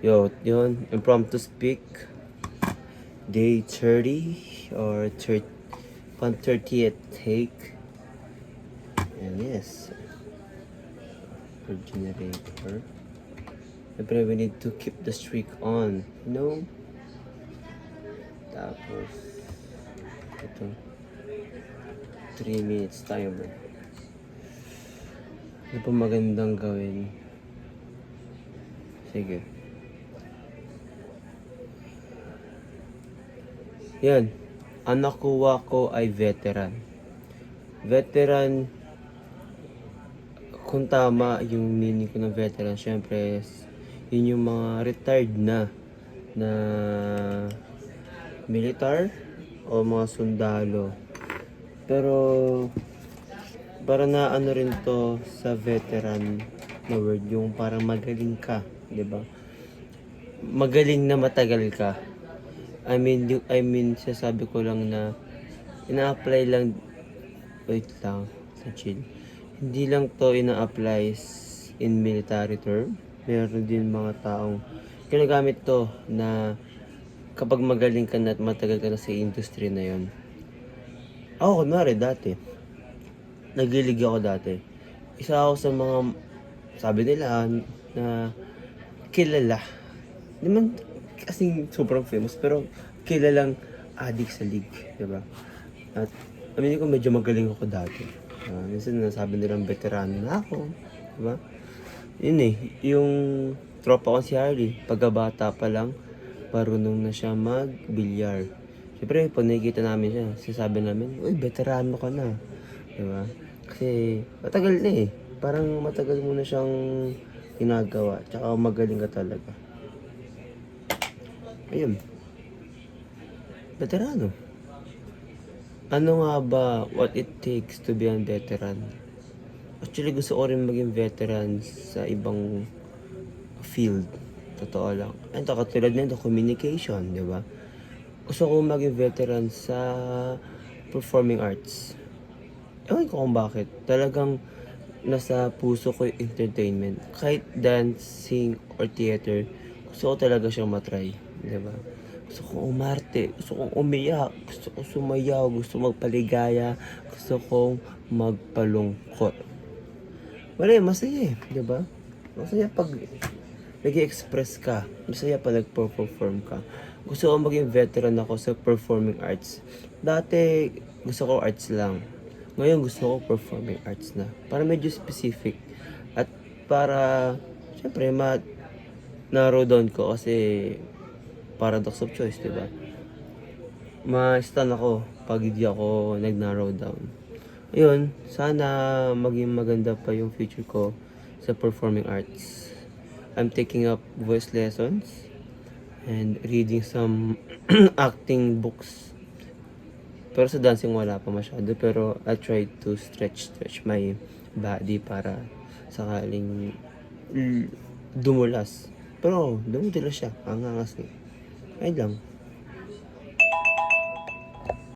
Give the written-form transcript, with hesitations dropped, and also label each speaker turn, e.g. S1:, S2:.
S1: Yun, impromptu speak. Day 30 or 130th take. And yes, per generator. Siyempre, we need to keep the streak on. Tapos, ito. 3 minutes timer. Ano pa magandang gawin? Sige. Yan. Ang nakuha ko ay veteran. Veteran, kung tama yung meaning ko ng veteran, syempre, yun yung mga retired na militar o mga sundalo. Pero, para na ano rin to sa veteran na word, yung parang magaling ka, di ba? Magaling na matagal ka. I mean, sasabi ko lang na ina-apply lang, wait lang, sa chill. Hindi lang to ina-apply in military term. Meron din mga taong ginagamit to na kapag magaling ka na at matagal ka na sa industry na yon. Ako, kunwari dati, nagilig ako dati. Isa ako sa mga, sabi nila, na kilala. Di man kasing sobrang famous, pero kilalang addict sa league, di ba? At aminin ko medyo magaling ako dati. Minsan nasabi nilang veterano na ako, di ba? Yun yung tropa ko si Harley, pagkabata pa lang, marunong na siya mag-bilyar. Siyempre, pag nakikita namin siya, sasabi namin, uy, veterano ka na. Di ba? Kasi matagal na parang matagal mo na siyang ginagawa, tsaka magaling ka talaga. Ayun. Veterano. Ano nga ba what it takes to be a veteran? Actually, gusto ko rin maging veteran sa ibang field. Totoo lang. Ito, katulad nito, communication, di ba? Gusto ko maging veteran sa performing arts. Ewan ko kung bakit. Talagang nasa puso ko yung entertainment. Kahit dancing or theater, gusto ko talaga siyang matry. Diba? Gusto kong umarte, gusto kong umiyak, gusto kong sumayaw, gusto magpaligaya, gusto kong magpalungkot. Wala masaya diba? Masaya pag nag-express ka, masaya pag nag-perform ka. Gusto ko maging veteran ako sa performing arts. Dati, gusto ko arts lang. Ngayon, gusto ko performing arts na. Para medyo specific. At para, syempre, narrow down ko kasi paradox of choice, diba? Ma-stun ako pag hindi ako nag-narrow down. Ayun, sana maging maganda pa yung future ko sa performing arts. I'm taking up voice lessons and reading some acting books. Pero sa dancing wala pa masyado, pero I try to stretch my body para sakaling dumulas. Pero dumudulas siya, ang angas niya. Ayun lang.